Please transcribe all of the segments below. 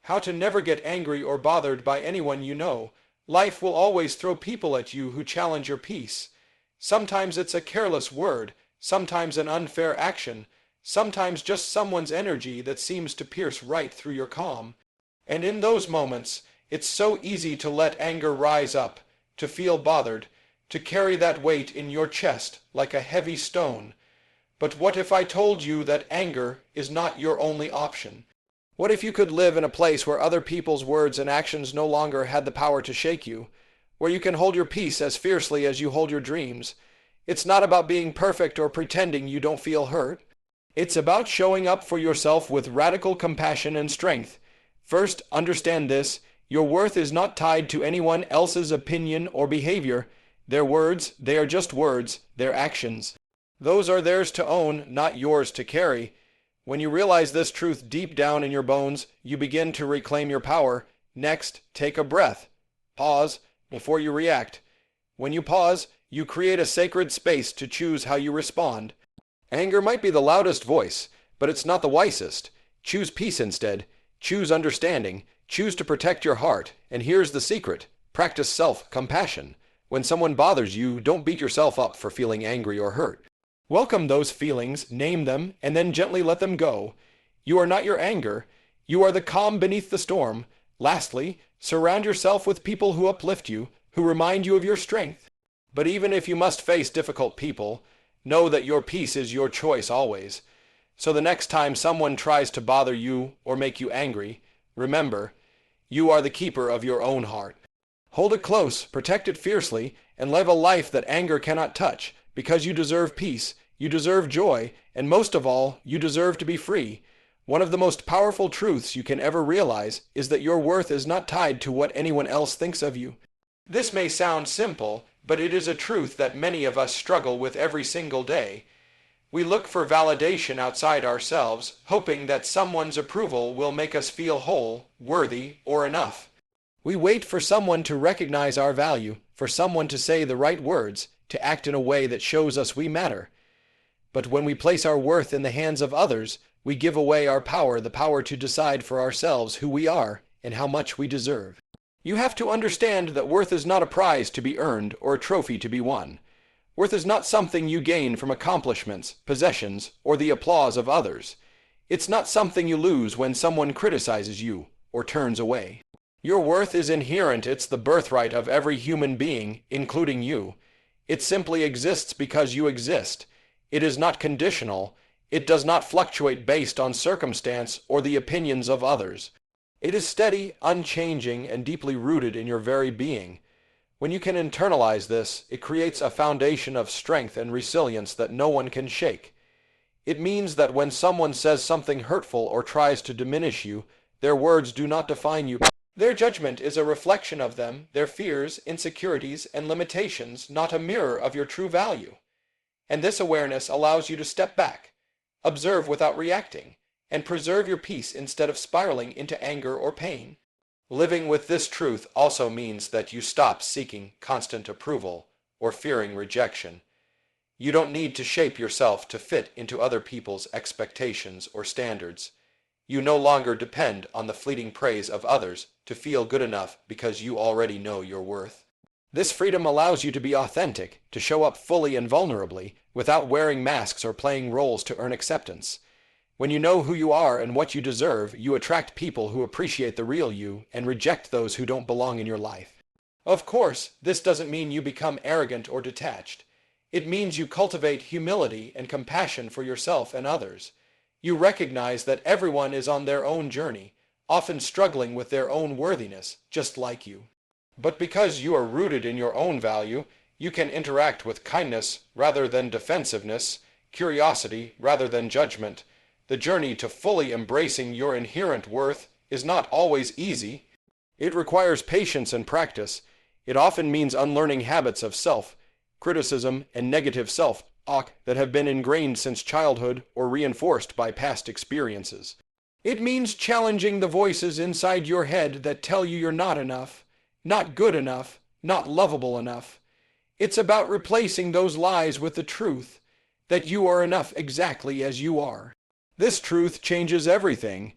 how to never get angry or bothered by anyone you know. Life will always throw people at you who challenge your peace. Sometimes it's a careless word, sometimes an unfair action, sometimes just someone's energy that seems to pierce right through your calm. And in those moments, it's so easy to let anger rise up, to feel bothered, to carry that weight in your chest like a heavy stone. But what if I told you that anger is not your only option? What if you could live in a place where other people's words and actions no longer had the power to shake you, where you can hold your peace as fiercely as you hold your dreams? It's not about being perfect or pretending you don't feel hurt. It's about showing up for yourself with radical compassion and strength. First, understand this: your worth is not tied to anyone else's opinion or behavior. Their words, they are just words, their actions. Those are theirs to own, not yours to carry. When you realize this truth deep down in your bones, you begin to reclaim your power. Next, take a breath. Pause before you react. When you pause, you create a sacred space to choose how you respond. Anger might be the loudest voice, but it's not the wisest. Choose peace instead. Choose understanding. Choose to protect your heart. And here's the secret: practice self-compassion. When someone bothers you, don't beat yourself up for feeling angry or hurt. Welcome those feelings, name them, and then gently let them go. You are not your anger. You are the calm beneath the storm. Lastly, surround yourself with people who uplift you, who remind you of your strength. But even if you must face difficult people, know that your peace is your choice always. So the next time someone tries to bother you or make you angry, remember, you are the keeper of your own heart. Hold it close, protect it fiercely, and live a life that anger cannot touch, because you deserve peace, you deserve joy, and most of all, you deserve to be free. One of the most powerful truths you can ever realize is that your worth is not tied to what anyone else thinks of you. This may sound simple, but it is a truth that many of us struggle with every single day. We look for validation outside ourselves, hoping that someone's approval will make us feel whole, worthy, or enough. We wait for someone to recognize our value, for someone to say the right words, to act in a way that shows us we matter. But when we place our worth in the hands of others, we give away our power, the power to decide for ourselves who we are and how much we deserve. You have to understand that worth is not a prize to be earned or a trophy to be won. Worth is not something you gain from accomplishments, possessions, or the applause of others. It's not something you lose when someone criticizes you or turns away. Your worth is inherent. It's the birthright of every human being, including you. It simply exists because you exist. It is not conditional. It does not fluctuate based on circumstance or the opinions of others. It is steady, unchanging, and deeply rooted in your very being. When you can internalize this, it creates a foundation of strength and resilience that no one can shake. It means that when someone says something hurtful or tries to diminish you, their words do not define you. Their judgment is a reflection of them, their fears, insecurities, and limitations, not a mirror of your true value. And this awareness allows you to step back, observe without reacting, and preserve your peace instead of spiraling into anger or pain. Living with this truth also means that you stop seeking constant approval or fearing rejection. You don't need to shape yourself to fit into other people's expectations or standards. You no longer depend on the fleeting praise of others to feel good enough because you already know your worth. This freedom allows you to be authentic, to show up fully and vulnerably, without wearing masks or playing roles to earn acceptance. When you know who you are and what you deserve, you attract people who appreciate the real you and reject those who don't belong in your life. Of course, this doesn't mean you become arrogant or detached. It means you cultivate humility and compassion for yourself and others. You recognize that everyone is on their own journey, often struggling with their own worthiness, just like you. But because you are rooted in your own value, you can interact with kindness rather than defensiveness, curiosity rather than judgment. The journey to fully embracing your inherent worth is not always easy. It requires patience and practice. It often means unlearning habits of self-criticism and negative self-talk that have been ingrained since childhood or reinforced by past experiences. It means challenging the voices inside your head that tell you you're not enough, not good enough, not lovable enough. It's about replacing those lies with the truth that you are enough exactly as you are. This truth changes everything.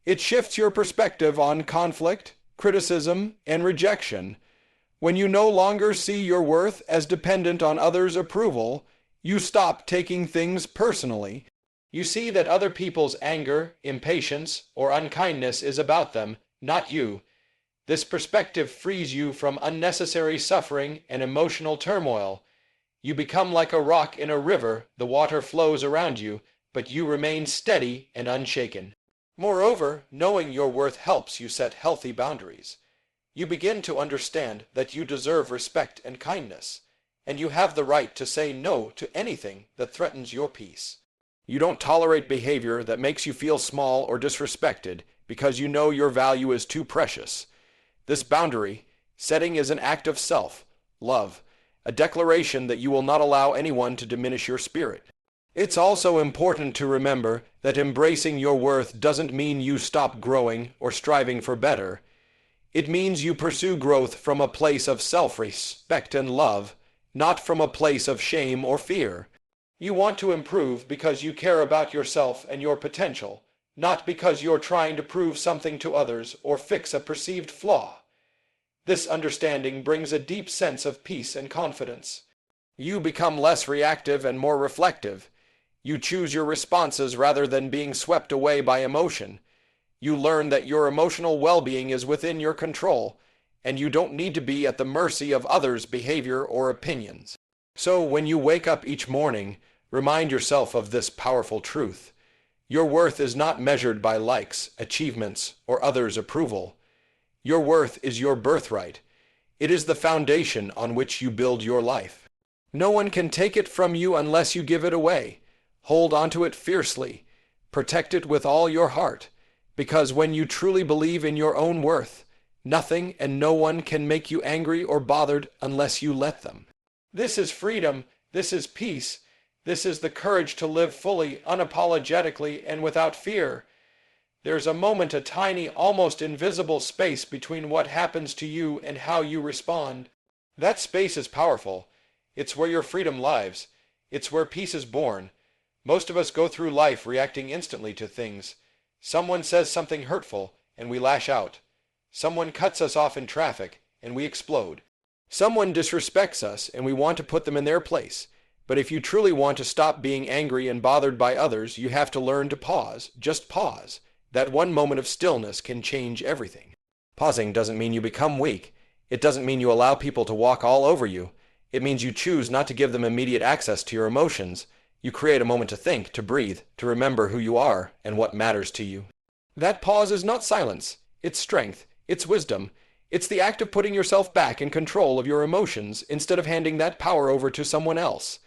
It shifts your perspective on conflict, criticism, and rejection. When you no longer see your worth as dependent on others' approval, you stop taking things personally. You see that other people's anger, impatience, or unkindness is about them, not you. This perspective frees you from unnecessary suffering and emotional turmoil. You become like a rock in a river. The water flows around you, but you remain steady and unshaken. Moreover, knowing your worth helps you set healthy boundaries. You begin to understand that you deserve respect and kindness, and you have the right to say no to anything that threatens your peace. You don't tolerate behavior that makes you feel small or disrespected because you know your value is too precious. This boundary setting is an act of self-love, a declaration that you will not allow anyone to diminish your spirit. It's also important to remember that embracing your worth doesn't mean you stop growing or striving for better. It means you pursue growth from a place of self-respect and love, not from a place of shame or fear. You want to improve because you care about yourself and your potential, not because you're trying to prove something to others or fix a perceived flaw. This understanding brings a deep sense of peace and confidence. You become less reactive and more reflective. You choose your responses rather than being swept away by emotion. You learn that your emotional well-being is within your control, and you don't need to be at the mercy of others' behavior or opinions. So when you wake up each morning, remind yourself of this powerful truth. Your worth is not measured by likes, achievements, or others' approval. Your worth is your birthright. It is the foundation on which you build your life. No one can take it from you unless you give it away. Hold onto it fiercely. Protect it with all your heart. Because when you truly believe in your own worth, nothing and no one can make you angry or bothered unless you let them. This is freedom. This is peace. This is the courage to live fully, unapologetically, and without fear. There's a moment, a tiny, almost invisible space between what happens to you and how you respond. That space is powerful. It's where your freedom lives. It's where peace is born. Most of us go through life reacting instantly to things. Someone says something hurtful, and we lash out. Someone cuts us off in traffic, and we explode. Someone disrespects us, and we want to put them in their place. But if you truly want to stop being angry and bothered by others, you have to learn to pause. Just pause. That one moment of stillness can change everything. Pausing doesn't mean you become weak. It doesn't mean you allow people to walk all over you. It means you choose not to give them immediate access to your emotions. You create a moment to think, to breathe, to remember who you are and what matters to you. That pause is not silence. It's strength. It's wisdom. It's the act of putting yourself back in control of your emotions instead of handing that power over to someone else.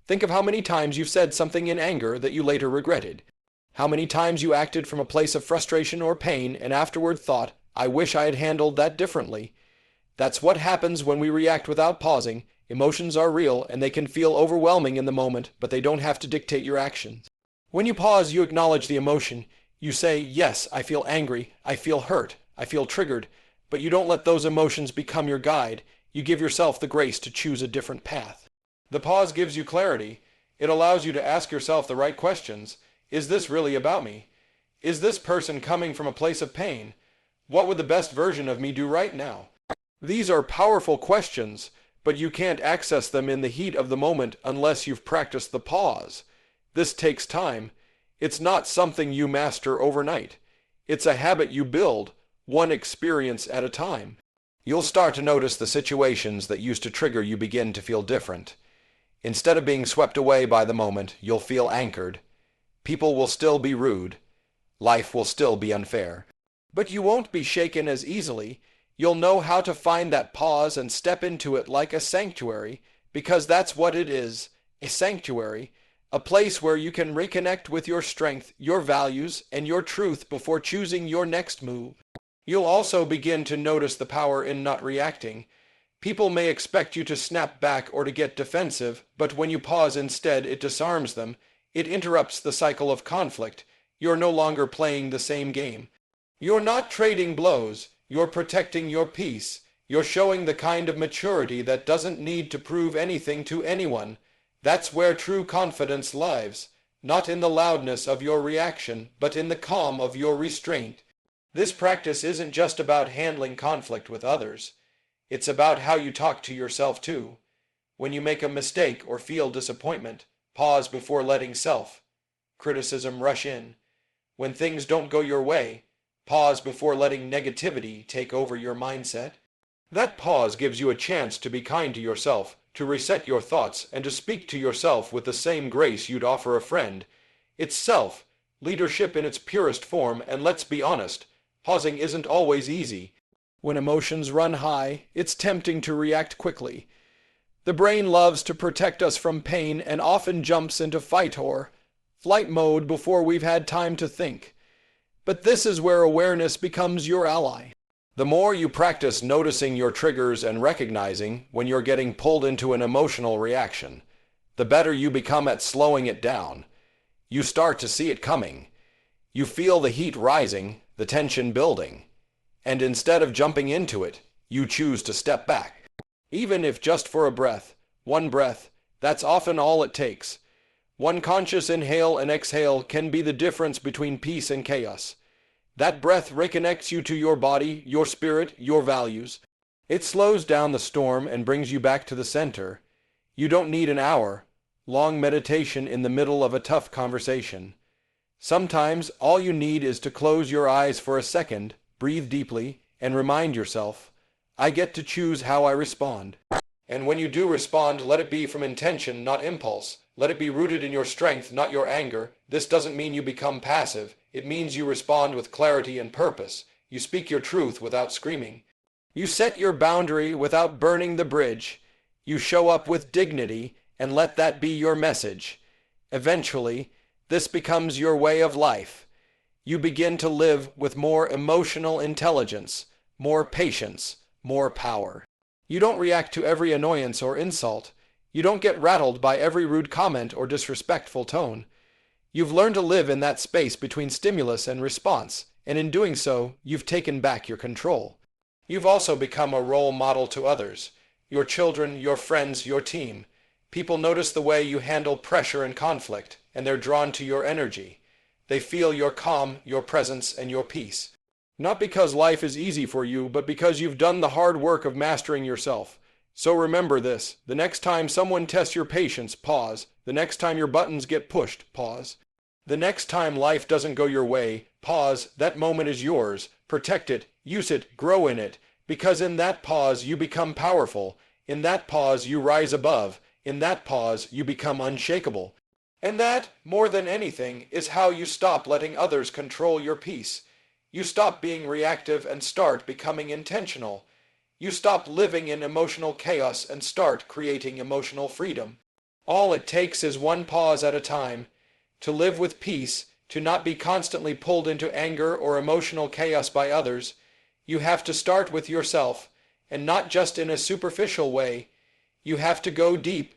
Think of how many times you've said something in anger that you later regretted. How many times you acted from a place of frustration or pain and afterward thought, I wish I had handled that differently. That's what happens when we react without pausing. Emotions are real and they can feel overwhelming in the moment, but they don't have to dictate your actions. When you pause, you acknowledge the emotion. You say, yes, I feel angry, I feel hurt, I feel triggered, but you don't let those emotions become your guide. You give yourself the grace to choose a different path. The pause gives you clarity. It allows you to ask yourself the right questions. Is this really about me? Is this person coming from a place of pain? What would the best version of me do right now? These are powerful questions, but you can't access them in the heat of the moment unless you've practiced the pause. This takes time. It's not something you master overnight. It's a habit you build, one experience at a time. You'll start to notice the situations that used to trigger you begin to feel different. Instead of being swept away by the moment, you'll feel anchored. People will still be rude. Life will still be unfair. But you won't be shaken as easily. You'll know how to find that pause and step into it like a sanctuary, because that's what it is, a sanctuary, a place where you can reconnect with your strength, your values, and your truth before choosing your next move. You'll also begin to notice the power in not reacting. People may expect you to snap back or to get defensive, but when you pause instead, it disarms them. It interrupts the cycle of conflict. You're no longer playing the same game. You're not trading blows. You're protecting your peace. You're showing the kind of maturity that doesn't need to prove anything to anyone. That's where true confidence lies, not in the loudness of your reaction, but in the calm of your restraint. This practice isn't just about handling conflict with others. It's about how you talk to yourself too. When you make a mistake or feel disappointment, pause before letting self-criticism rush in. When things don't go your way, pause before letting negativity take over your mindset. That pause gives you a chance to be kind to yourself, to reset your thoughts, and to speak to yourself with the same grace you'd offer a friend. It's self-leadership in its purest form, and let's be honest, pausing isn't always easy. When emotions run high, it's tempting to react quickly. The brain loves to protect us from pain and often jumps into fight or flight mode before we've had time to think. But this is where awareness becomes your ally. The more you practice noticing your triggers and recognizing when you're getting pulled into an emotional reaction, the better you become at slowing it down. You start to see it coming. You feel the heat rising, the tension building. And instead of jumping into it, you choose to step back. Even if just for a breath, one breath, that's often all it takes. One conscious inhale and exhale can be the difference between peace and chaos. That breath reconnects you to your body, your spirit, your values. It slows down the storm and brings you back to the center. You don't need an hour-long meditation in the middle of a tough conversation. Sometimes all you need is to close your eyes for a second, breathe deeply, and remind yourself, I get to choose how I respond. And when you do respond, let it be from intention, not impulse. Let it be rooted in your strength, not your anger. This doesn't mean you become passive. It means you respond with clarity and purpose. You speak your truth without screaming. You set your boundary without burning the bridge. You show up with dignity and let that be your message. Eventually, this becomes your way of life. You begin to live with more emotional intelligence, more patience, more power. You don't react to every annoyance or insult. You don't get rattled by every rude comment or disrespectful tone. You've learned to live in that space between stimulus and response, and in doing so, you've taken back your control. You've also become a role model to others, your children, your friends, your team. People notice the way you handle pressure and conflict, and they're drawn to your energy. They feel your calm, your presence, and your peace. Not because life is easy for you, but because you've done the hard work of mastering yourself. So remember this, the next time someone tests your patience, pause. The next time your buttons get pushed, pause. The next time life doesn't go your way, pause. That moment is yours. Protect it, use it, grow in it. Because in that pause you become powerful. In that pause you rise above. In that pause you become unshakable. And that, more than anything, is how you stop letting others control your peace. You stop being reactive and start becoming intentional. You stop living in emotional chaos and start creating emotional freedom. All it takes is one pause at a time. To live with peace, to not be constantly pulled into anger or emotional chaos by others, you have to start with yourself, and not just in a superficial way. You have to go deep,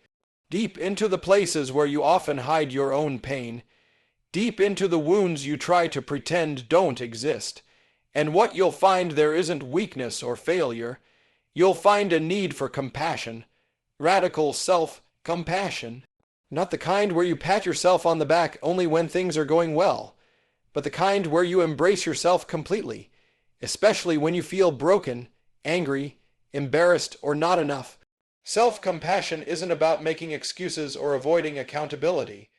deep into the places where you often hide your own pain. Deep into the wounds you try to pretend don't exist. And what you'll find there isn't weakness or failure. You'll find a need for compassion. Radical self-compassion. Not the kind where you pat yourself on the back only when things are going well, but the kind where you embrace yourself completely, especially when you feel broken, angry, embarrassed, or not enough. Self-compassion isn't about making excuses or avoiding accountability.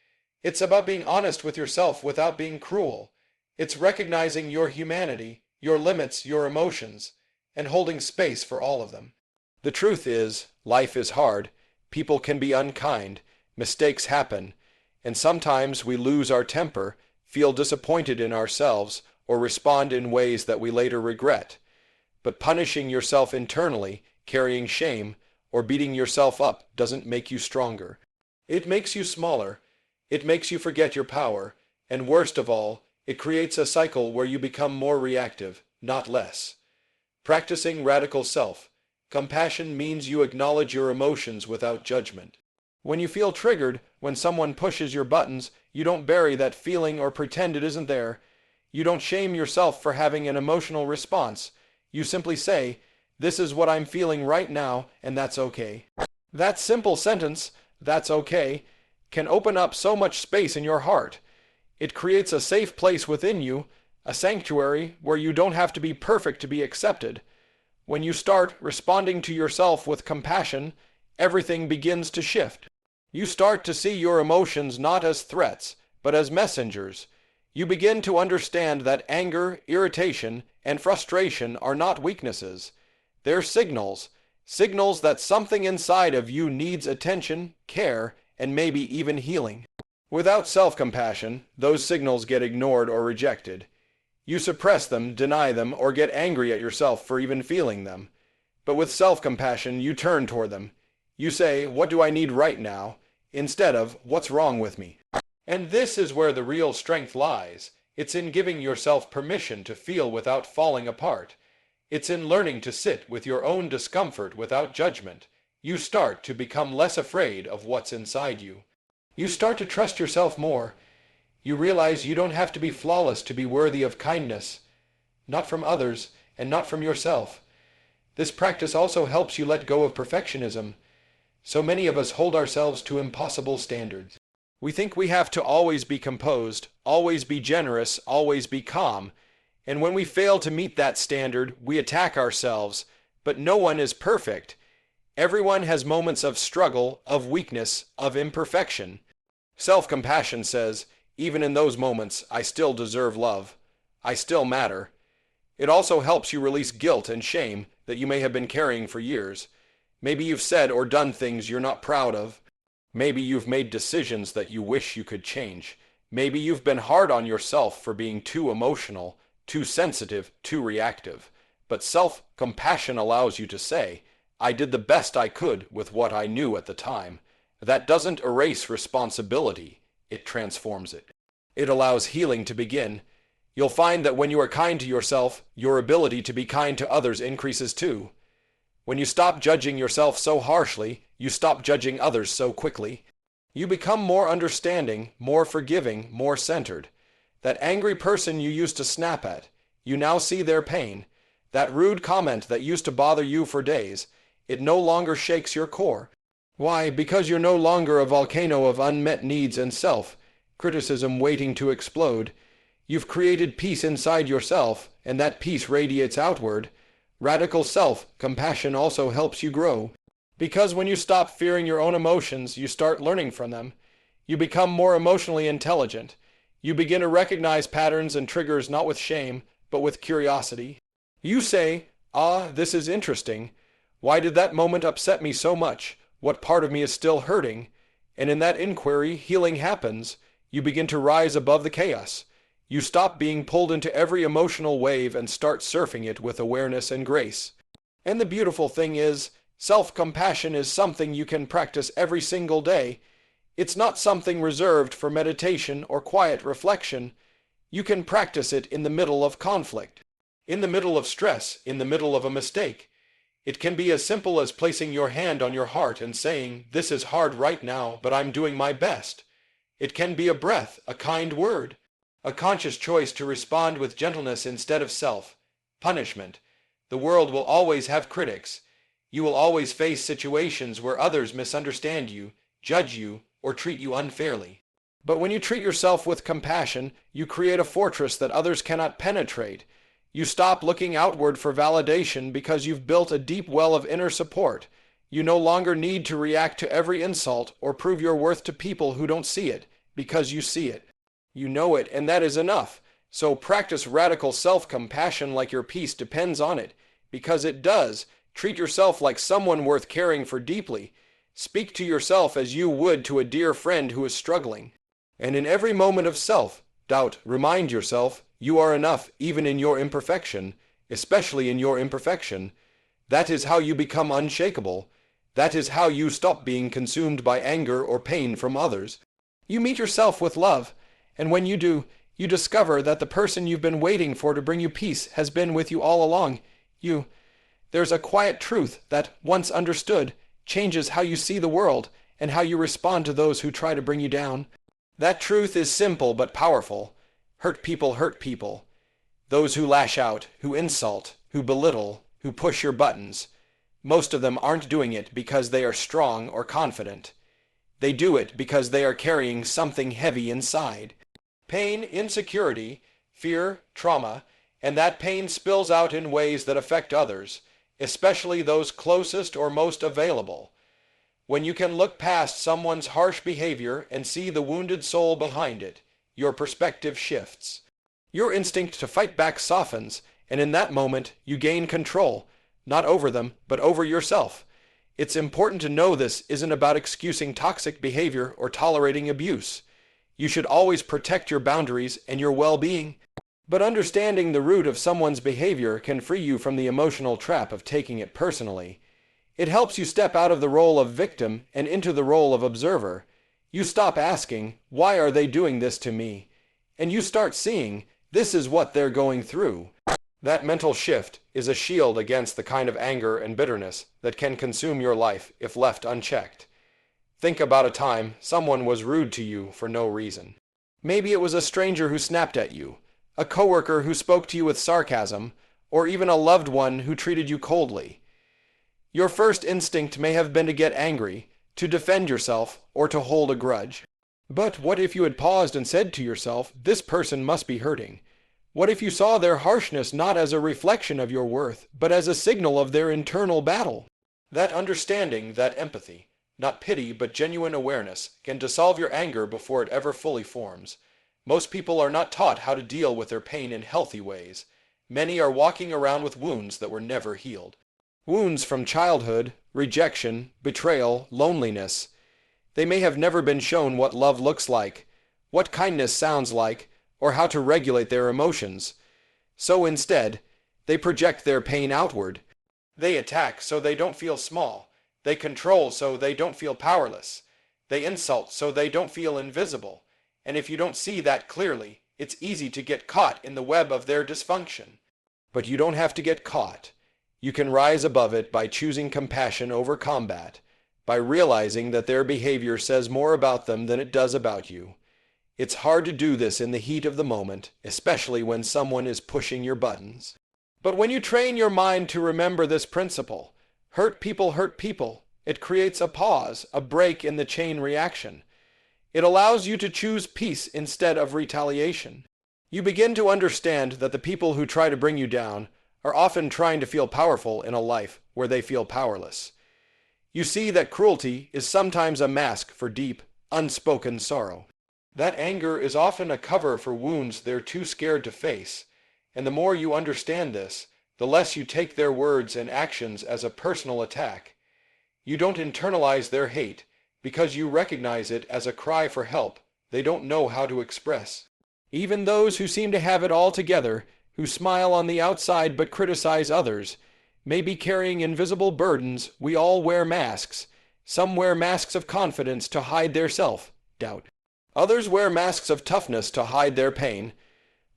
It's about being honest with yourself without being cruel. It's recognizing your humanity, your limits, your emotions, and holding space for all of them. The truth is, life is hard. People can be unkind. Mistakes happen. And sometimes we lose our temper, feel disappointed in ourselves, or respond in ways that we later regret. But punishing yourself internally, carrying shame, or beating yourself up doesn't make you stronger. It makes you smaller. It makes you forget your power, and worst of all, it creates a cycle where you become more reactive, not less. Practicing radical self-compassion means you acknowledge your emotions without judgment. When you feel triggered, when someone pushes your buttons, you don't bury that feeling or pretend it isn't there. You don't shame yourself for having an emotional response. You simply say, this is what I'm feeling right now, and that's okay. That simple sentence, that's okay, can open up so much space in your heart. It creates a safe place within you, a sanctuary where you don't have to be perfect to be accepted. When you start responding to yourself with compassion, everything begins to shift. You start to see your emotions not as threats, but as messengers. You begin to understand that anger, irritation, and frustration are not weaknesses. They're signals, signals that something inside of you needs attention, care, and maybe even healing. Without self-compassion, those signals get ignored or rejected. You suppress them, deny them, or get angry at yourself for even feeling them. But with self-compassion, you turn toward them. You say, "What do I need right now?" instead of, "What's wrong with me?" And this is where the real strength lies. It's in giving yourself permission to feel without falling apart. It's in learning to sit with your own discomfort without judgment. You start to become less afraid of what's inside you. You start to trust yourself more. You realize you don't have to be flawless to be worthy of kindness. Not from others, and not from yourself. This practice also helps you let go of perfectionism. So many of us hold ourselves to impossible standards. We think we have to always be composed, always be generous, always be calm. And when we fail to meet that standard, we attack ourselves. But no one is perfect. Everyone has moments of struggle, of weakness, of imperfection. Self-compassion says, even in those moments, I still deserve love. I still matter. It also helps you release guilt and shame that you may have been carrying for years. Maybe you've said or done things you're not proud of. Maybe you've made decisions that you wish you could change. Maybe you've been hard on yourself for being too emotional, too sensitive, too reactive. But self-compassion allows you to say, I did the best I could with what I knew at the time. That doesn't erase responsibility. It transforms it. It allows healing to begin. You'll find that when you are kind to yourself, your ability to be kind to others increases too. When you stop judging yourself so harshly, you stop judging others so quickly. You become more understanding, more forgiving, more centered. That angry person you used to snap at, you now see their pain. That rude comment that used to bother you for days, it no longer shakes your core. Why? Because you're no longer a volcano of unmet needs and self-criticism waiting to explode. You've created peace inside yourself, and that peace radiates outward. Radical self-compassion also helps you grow. Because when you stop fearing your own emotions, you start learning from them. You become more emotionally intelligent. You begin to recognize patterns and triggers not with shame, but with curiosity. You say, this is interesting. Why did that moment upset me so much? What part of me is still hurting? And in that inquiry, healing happens. You begin to rise above the chaos. You stop being pulled into every emotional wave and start surfing it with awareness and grace. And the beautiful thing is, self-compassion is something you can practice every single day. It's not something reserved for meditation or quiet reflection. You can practice it in the middle of conflict, in the middle of stress, in the middle of a mistake. It can be as simple as placing your hand on your heart and saying, "This is hard right now, but I'm doing my best." It can be a breath, a kind word, a conscious choice to respond with gentleness instead of self-punishment. The world will always have critics. You will always face situations where others misunderstand you, judge you, or treat you unfairly. But when you treat yourself with compassion, you create a fortress that others cannot penetrate. You stop looking outward for validation because you've built a deep well of inner support. You no longer need to react to every insult or prove your worth to people who don't see it, because you see it. You know it, and that is enough. So practice radical self-compassion like your peace depends on it, because it does. Treat yourself like someone worth caring for deeply. Speak to yourself as you would to a dear friend who is struggling. And in every moment of self-doubt, remind yourself, you are enough even in your imperfection, especially in your imperfection. That is how you become unshakable. That is how you stop being consumed by anger or pain from others. You meet yourself with love, and when you do, you discover that the person you've been waiting for to bring you peace has been with you all along. There's a quiet truth that, once understood, changes how you see the world and how you respond to those who try to bring you down. That truth is simple but powerful. Hurt people hurt people. Those who lash out, who insult, who belittle, who push your buttons. Most of them aren't doing it because they are strong or confident. They do it because they are carrying something heavy inside. Pain, insecurity, fear, trauma, and that pain spills out in ways that affect others, especially those closest or most available. When you can look past someone's harsh behavior and see the wounded soul behind it, your perspective shifts. Your instinct to fight back softens, and in that moment, you gain control, not over them, but over yourself. It's important to know this isn't about excusing toxic behavior or tolerating abuse. You should always protect your boundaries and your well-being. But understanding the root of someone's behavior can free you from the emotional trap of taking it personally. It helps you step out of the role of victim and into the role of observer. You stop asking, "Why are they doing this to me?" And you start seeing, "This is what they're going through." That mental shift is a shield against the kind of anger and bitterness that can consume your life if left unchecked. Think about a time someone was rude to you for no reason. Maybe it was a stranger who snapped at you, a coworker who spoke to you with sarcasm, or even a loved one who treated you coldly. Your first instinct may have been to get angry, to defend yourself, or to hold a grudge. But what if you had paused and said to yourself, "This person must be hurting"? What if you saw their harshness not as a reflection of your worth, but as a signal of their internal battle? That understanding, that empathy, not pity but genuine awareness, can dissolve your anger before it ever fully forms. Most people are not taught how to deal with their pain in healthy ways. Many are walking around with wounds that were never healed. Wounds from childhood, rejection, betrayal, loneliness. They may have never been shown what love looks like, what kindness sounds like, or how to regulate their emotions. So instead, they project their pain outward. They attack so they don't feel small. They control so they don't feel powerless. They insult so they don't feel invisible. And if you don't see that clearly, it's easy to get caught in the web of their dysfunction. But you don't have to get caught. You can rise above it by choosing compassion over combat, by realizing that their behavior says more about them than it does about you. It's hard to do this in the heat of the moment, especially when someone is pushing your buttons. But when you train your mind to remember this principle, hurt people, it creates a pause, a break in the chain reaction. It allows you to choose peace instead of retaliation. You begin to understand that the people who try to bring you down are often trying to feel powerful in a life where they feel powerless. You see that cruelty is sometimes a mask for deep, unspoken sorrow. That anger is often a cover for wounds they're too scared to face, and the more you understand this, the less you take their words and actions as a personal attack. You don't internalize their hate because you recognize it as a cry for help they don't know how to express. Even those who seem to have it all together, who smile on the outside but criticize others, may be carrying invisible burdens. We all wear masks. Some wear masks of confidence to hide their self-doubt. Others wear masks of toughness to hide their pain.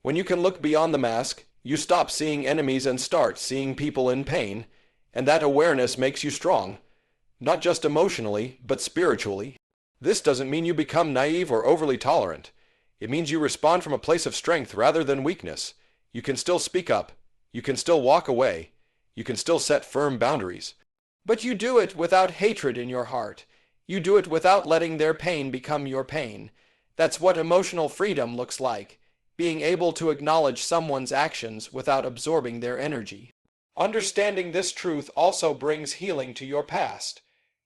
When you can look beyond the mask, you stop seeing enemies and start seeing people in pain, and that awareness makes you strong, not just emotionally, but spiritually. This doesn't mean you become naive or overly tolerant. It means you respond from a place of strength rather than weakness. You can still speak up. You can still walk away. You can still set firm boundaries. But you do it without hatred in your heart. You do it without letting their pain become your pain. That's what emotional freedom looks like, being able to acknowledge someone's actions without absorbing their energy. Understanding this truth also brings healing to your past.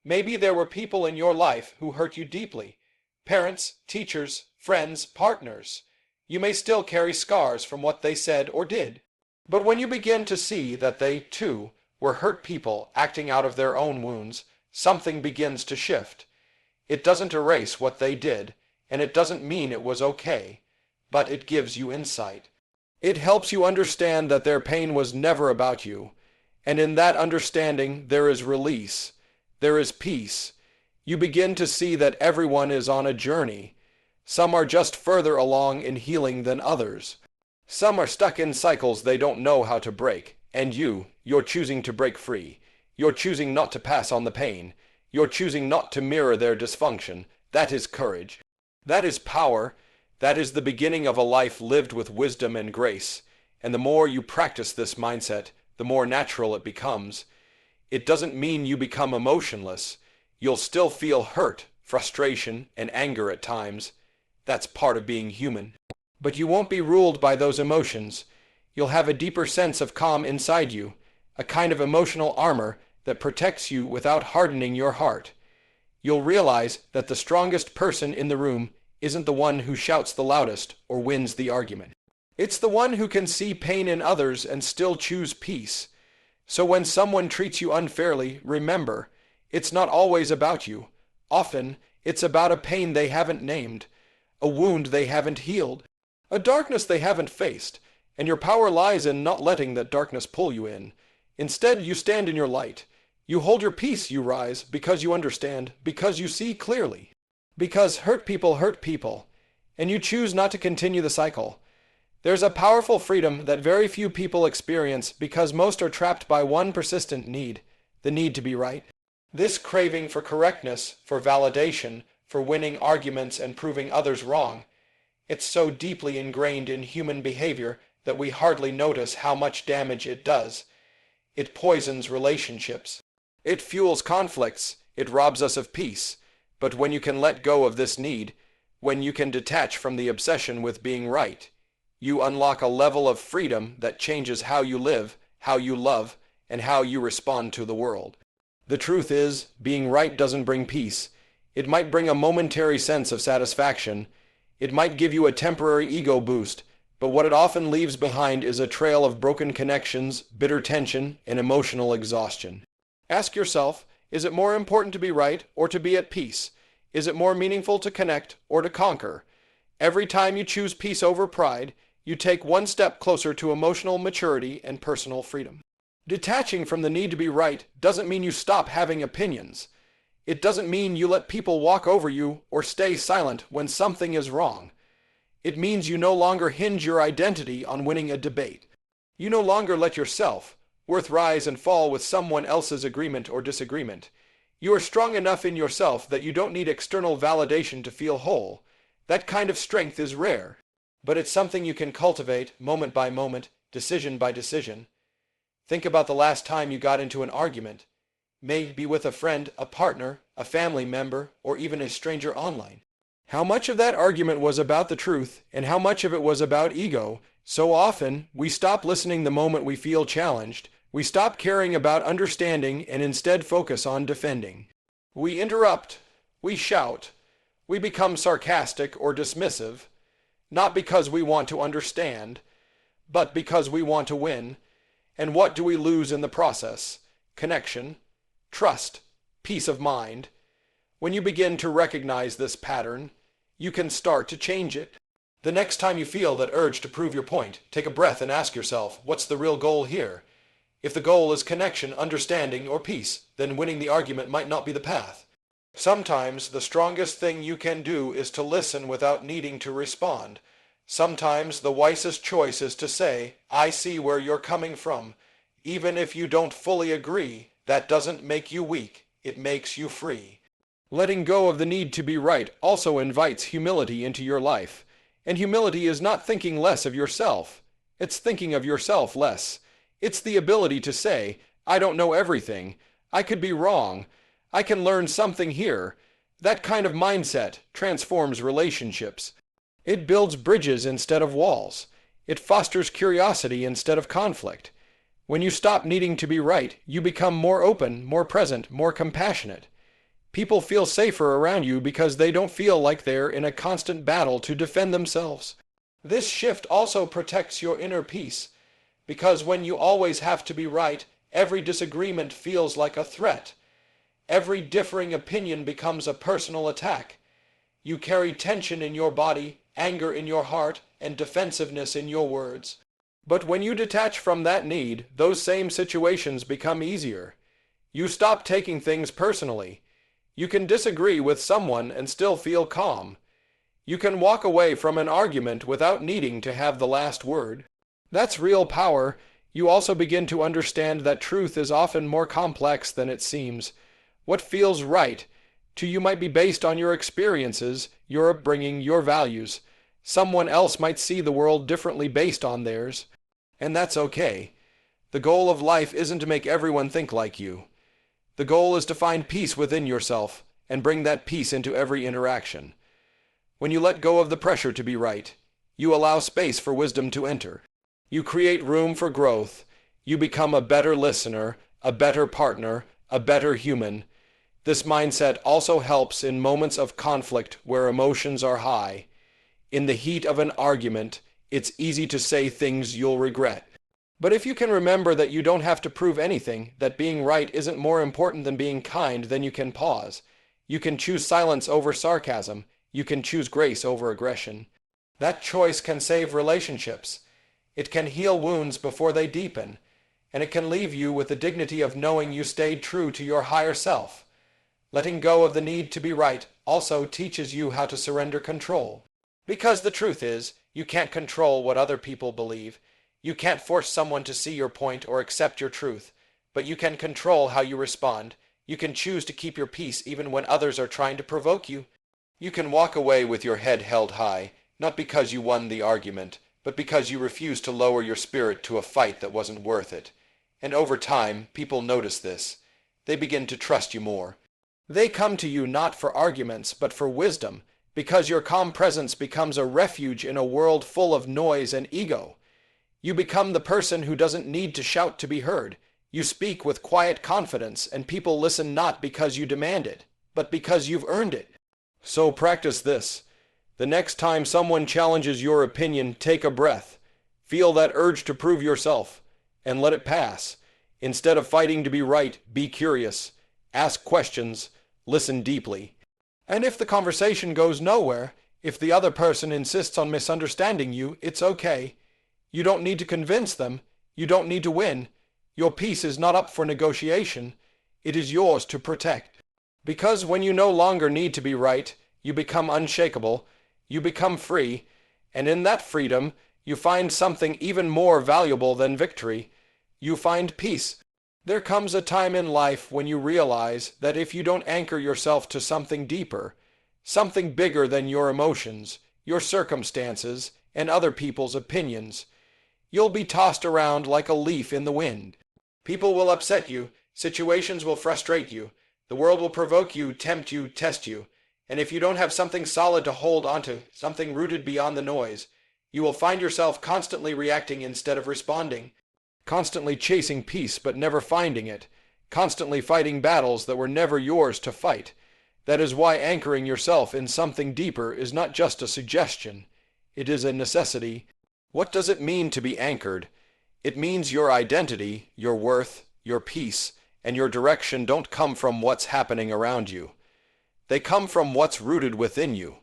Maybe there were people in your life who hurt you deeply. Parents, teachers, friends, partners. You may still carry scars from what they said or did. But when you begin to see that they, too, were hurt people acting out of their own wounds, something begins to shift. It doesn't erase what they did, and it doesn't mean it was okay, but it gives you insight. It helps you understand that their pain was never about you, and in that understanding there is release, there is peace. You begin to see that everyone is on a journey. Some are just further along in healing than others. Some are stuck in cycles they don't know how to break, and you're choosing to break free. You're choosing not to pass on the pain. You're choosing not to mirror their dysfunction. That is courage. That is power. That is the beginning of a life lived with wisdom and grace. And the more you practice this mindset, the more natural it becomes. It doesn't mean you become emotionless. You'll still feel hurt, frustration, and anger at times. That's part of being human. But you won't be ruled by those emotions. You'll have a deeper sense of calm inside you, a kind of emotional armor that protects you without hardening your heart. You'll realize that the strongest person in the room isn't the one who shouts the loudest or wins the argument. It's the one who can see pain in others and still choose peace. So when someone treats you unfairly, remember, it's not always about you. Often, it's about a pain they haven't named, a wound they haven't healed, a darkness they haven't faced, and your power lies in not letting that darkness pull you in. Instead, you stand in your light. You hold your peace, you rise, because you understand, because you see clearly. Because hurt people, and you choose not to continue the cycle. There's a powerful freedom that very few people experience because most are trapped by one persistent need, the need to be right. This craving for correctness, for validation, for winning arguments and proving others wrong. It's so deeply ingrained in human behavior that we hardly notice how much damage it does. It poisons relationships. It fuels conflicts. It robs us of peace. But when you can let go of this need, when you can detach from the obsession with being right, you unlock a level of freedom that changes how you live, how you love, and how you respond to the world. The truth is, being right doesn't bring peace. It might bring a momentary sense of satisfaction. It might give you a temporary ego boost, but what it often leaves behind is a trail of broken connections, bitter tension, and emotional exhaustion. Ask yourself, is it more important to be right or to be at peace? Is it more meaningful to connect or to conquer? Every time you choose peace over pride, you take one step closer to emotional maturity and personal freedom. Detaching from the need to be right doesn't mean you stop having opinions. It doesn't mean you let people walk over you or stay silent when something is wrong. It means you no longer hinge your identity on winning a debate. You no longer let yourself, worth rise and fall with someone else's agreement or disagreement. You are strong enough in yourself that you don't need external validation to feel whole. That kind of strength is rare, but it's something you can cultivate moment by moment, decision by decision. Think about the last time you got into an argument, maybe with a friend, a partner, a family member, or even a stranger online. How much of that argument was about the truth, and how much of it was about ego? So often, we stop listening the moment we feel challenged. We stop caring about understanding and instead focus on defending. We interrupt, we shout, we become sarcastic or dismissive, not because we want to understand, but because we want to win. And what do we lose in the process? Connection, trust, peace of mind. When you begin to recognize this pattern, you can start to change it. The next time you feel that urge to prove your point, take a breath and ask yourself, what's the real goal here? If the goal is connection, understanding, or peace, then winning the argument might not be the path. Sometimes the strongest thing you can do is to listen without needing to respond. Sometimes the wisest choice is to say, I see where you're coming from. Even if you don't fully agree, that doesn't make you weak, it makes you free. Letting go of the need to be right also invites humility into your life. And humility is not thinking less of yourself. It's thinking of yourself less. It's the ability to say, I don't know everything. I could be wrong. I can learn something here. That kind of mindset transforms relationships. It builds bridges instead of walls. It fosters curiosity instead of conflict. When you stop needing to be right, you become more open, more present, more compassionate. People feel safer around you because they don't feel like they're in a constant battle to defend themselves. This shift also protects your inner peace, because when you always have to be right, every disagreement feels like a threat. Every differing opinion becomes a personal attack. You carry tension in your body, anger in your heart, and defensiveness in your words. But when you detach from that need, those same situations become easier. You stop taking things personally. You can disagree with someone and still feel calm. You can walk away from an argument without needing to have the last word. That's real power. You also begin to understand that truth is often more complex than it seems. What feels right to you might be based on your experiences, your upbringing, your values. Someone else might see the world differently based on theirs. And that's okay. The goal of life isn't to make everyone think like you. The goal is to find peace within yourself and bring that peace into every interaction. When you let go of the pressure to be right, You allow space for wisdom to enter. You create room for growth. You become a better listener, a better partner, a better human. This mindset also helps in moments of conflict where emotions are high. In the heat of an argument, it's easy to say things you'll regret. But if you can remember that you don't have to prove anything, that being right isn't more important than being kind, then you can pause. You can choose silence over sarcasm. You can choose grace over aggression. That choice can save relationships. It can heal wounds before they deepen. And it can leave you with the dignity of knowing you stayed true to your higher self. Letting go of the need to be right also teaches you how to surrender control. Because the truth is, you can't control what other people believe. You can't force someone to see your point or accept your truth. But you can control how you respond. You can choose to keep your peace even when others are trying to provoke you. You can walk away with your head held high, not because you won the argument, but because you refused to lower your spirit to a fight that wasn't worth it. And over time, people notice this. They begin to trust you more. They come to you not for arguments, but for wisdom, because your calm presence becomes a refuge in a world full of noise and ego. You become the person who doesn't need to shout to be heard. You speak with quiet confidence, and people listen not because you demand it, but because you've earned it. So practice this. The next time someone challenges your opinion, take a breath. Feel that urge to prove yourself, and let it pass. Instead of fighting to be right, be curious. Ask questions. Listen deeply. And if the conversation goes nowhere, if the other person insists on misunderstanding you, it's okay. You don't need to convince them. You don't need to win. Your peace is not up for negotiation. It is yours to protect. Because when you no longer need to be right, you become unshakable. You become free. And in that freedom, you find something even more valuable than victory. You find peace. There comes a time in life when you realize that if you don't anchor yourself to something deeper, something bigger than your emotions, your circumstances, and other people's opinions, you'll be tossed around like a leaf in the wind. People will upset you, situations will frustrate you, the world will provoke you, tempt you, test you, and if you don't have something solid to hold onto, something rooted beyond the noise, you will find yourself constantly reacting instead of responding. Constantly chasing peace but never finding it, constantly fighting battles that were never yours to fight. That is why anchoring yourself in something deeper is not just a suggestion. It is a necessity. What does it mean to be anchored? It means your identity, your worth, your peace, and your direction don't come from what's happening around you. They come from what's rooted within you.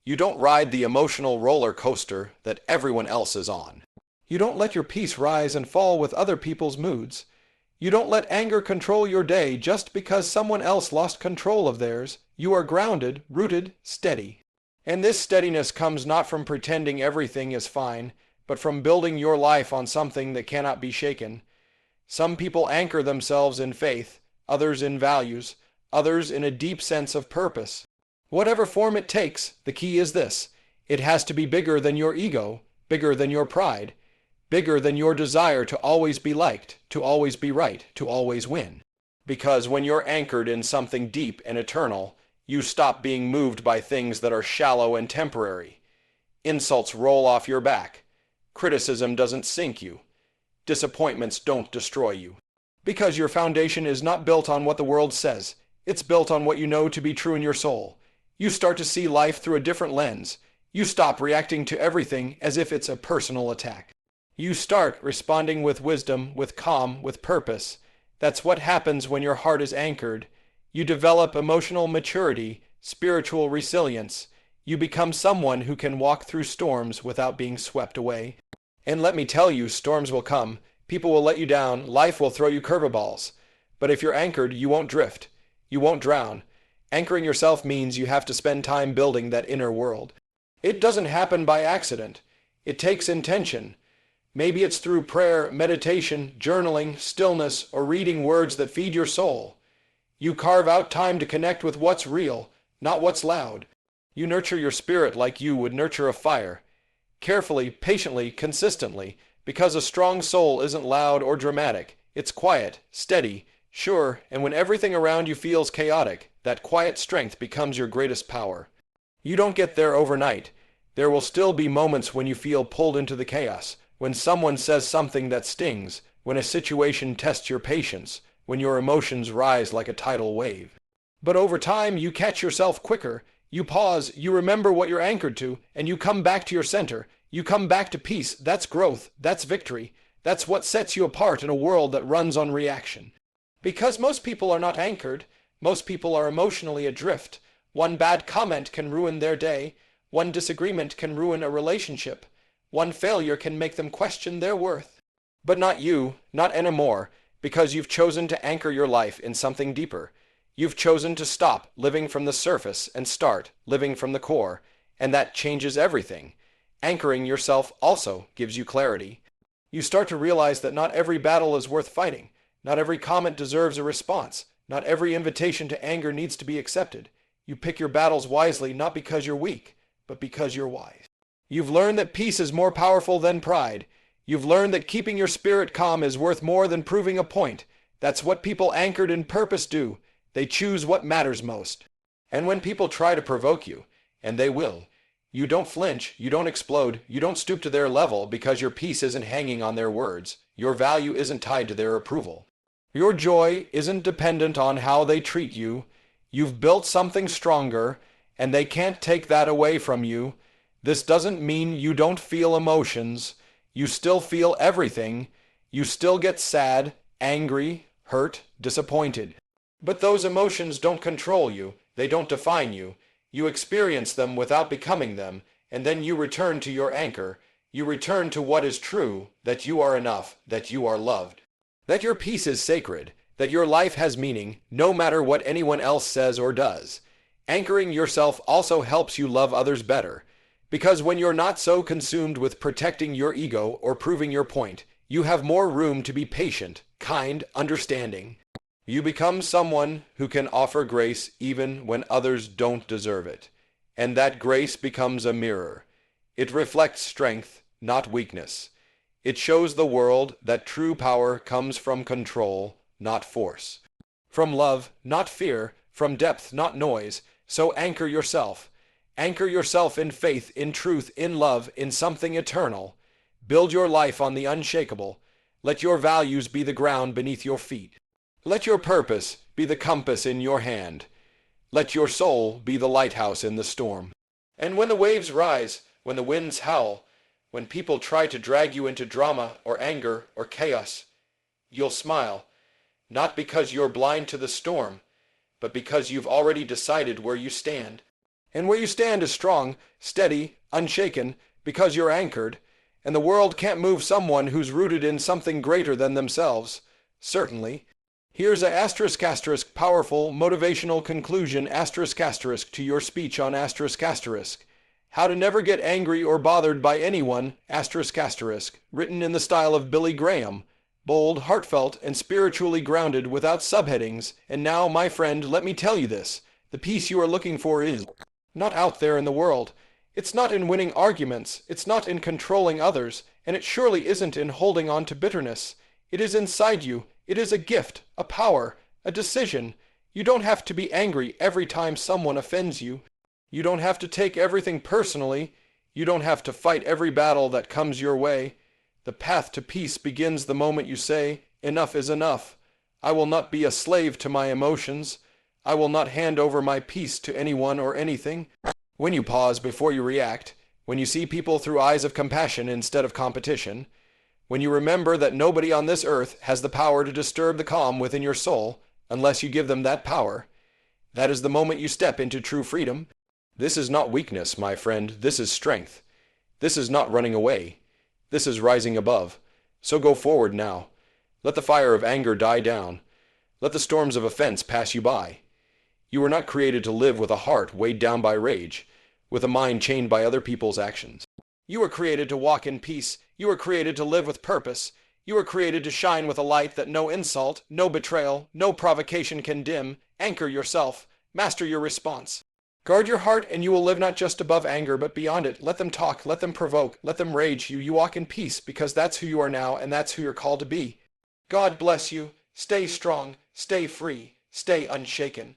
You don't ride the emotional roller coaster that everyone else is on. You don't let your peace rise and fall with other people's moods. You don't let anger control your day just because someone else lost control of theirs. You are grounded, rooted, steady. And this steadiness comes not from pretending everything is fine, but from building your life on something that cannot be shaken. Some people anchor themselves in faith, others in values, others in a deep sense of purpose. Whatever form it takes, the key is this. It has to be bigger than your ego, bigger than your pride, bigger than your desire to always be liked, to always be right, to always win. Because when you're anchored in something deep and eternal, you stop being moved by things that are shallow and temporary. Insults roll off your back. Criticism doesn't sink you. Disappointments don't destroy you. Because your foundation is not built on what the world says. It's built on what you know to be true in your soul. You start to see life through a different lens. You stop reacting to everything as if it's a personal attack. You start responding with wisdom, with calm, with purpose. That's what happens when your heart is anchored. You develop emotional maturity, spiritual resilience. You become someone who can walk through storms without being swept away. And let me tell you, storms will come. People will let you down. Life will throw you curveballs. But if you're anchored, you won't drift. You won't drown. Anchoring yourself means you have to spend time building that inner world. It doesn't happen by accident. It takes intention. Maybe it's through prayer, meditation, journaling, stillness, or reading words that feed your soul. You carve out time to connect with what's real, not what's loud. You nurture your spirit like you would nurture a fire. Carefully, patiently, consistently, because a strong soul isn't loud or dramatic. It's quiet, steady, sure, and when everything around you feels chaotic, that quiet strength becomes your greatest power. You don't get there overnight. There will still be moments when you feel pulled into the chaos, when someone says something that stings, when a situation tests your patience, when your emotions rise like a tidal wave. But over time, you catch yourself quicker. You pause, you remember what you're anchored to, and you come back to your center. You come back to peace. That's growth. That's victory. That's what sets you apart in a world that runs on reaction. Because most people are not anchored. Most people are emotionally adrift. One bad comment can ruin their day. One disagreement can ruin a relationship. One failure can make them question their worth. But not you, not anymore, because you've chosen to anchor your life in something deeper. You've chosen to stop living from the surface and start living from the core, and that changes everything. Anchoring yourself also gives you clarity. You start to realize that not every battle is worth fighting. Not every comment deserves a response. Not every invitation to anger needs to be accepted. You pick your battles wisely not because you're weak, but because you're wise. You've learned that peace is more powerful than pride. You've learned that keeping your spirit calm is worth more than proving a point. That's what people anchored in purpose do. They choose what matters most. And when people try to provoke you, and they will, you don't flinch, you don't explode, you don't stoop to their level because your peace isn't hanging on their words. Your value isn't tied to their approval. Your joy isn't dependent on how they treat you. You've built something stronger, and they can't take that away from you. This doesn't mean you don't feel emotions. You still feel everything. You still get sad, angry, hurt, disappointed. But those emotions don't control you. They don't define you. You experience them without becoming them, and then you return to your anchor. You return to what is true, that you are enough, that you are loved, that your peace is sacred, that your life has meaning, no matter what anyone else says or does. Anchoring yourself also helps you love others better, because when you're not so consumed with protecting your ego or proving your point, you have more room to be patient, kind, understanding. You become someone who can offer grace even when others don't deserve it. And that grace becomes a mirror. It reflects strength, not weakness. It shows the world that true power comes from control, not force. From love, not fear. From depth, not noise. So anchor yourself. Anchor yourself in faith, in truth, in love, in something eternal. Build your life on the unshakable. Let your values be the ground beneath your feet. Let your purpose be the compass in your hand. Let your soul be the lighthouse in the storm. And when the waves rise, when the winds howl, when people try to drag you into drama or anger or chaos, you'll smile, not because you're blind to the storm, but because you've already decided where you stand. And where you stand is strong, steady, unshaken, because you're anchored, and the world can't move someone who's rooted in something greater than themselves, certainly. Here's a *** powerful motivational conclusion ** to your speech on ***. How to never get angry or bothered by anyone ***, written in the style of Billy Graham, bold, heartfelt, and spiritually grounded without subheadings. And now, my friend, let me tell you this. The peace you are looking for is not out there in the world. It's not in winning arguments. It's not in controlling others. And it surely isn't in holding on to bitterness. It is inside you. It is a gift, a power, a decision. You don't have to be angry every time someone offends you. You don't have to take everything personally. You don't have to fight every battle that comes your way. The path to peace begins the moment you say, "Enough is enough. I will not be a slave to my emotions. I will not hand over my peace to anyone or anything." When you pause before you react, when you see people through eyes of compassion instead of competition, when you remember that nobody on this earth has the power to disturb the calm within your soul unless you give them that power, that is the moment you step into true freedom. This is not weakness, my friend. This is strength. This is not running away. This is rising above. So go forward now. Let the fire of anger die down. Let the storms of offense pass you by. You were not created to live with a heart weighed down by rage, with a mind chained by other people's actions. You were created to walk in peace. You were created to live with purpose. You were created to shine with a light that no insult, no betrayal, no provocation can dim. Anchor yourself. Master your response. Guard your heart, and you will live not just above anger, but beyond it. Let them talk, let them provoke, let them rage you. You walk in peace, because that's who you are now, and that's who you're called to be. God bless you. Stay strong, stay free, stay unshaken.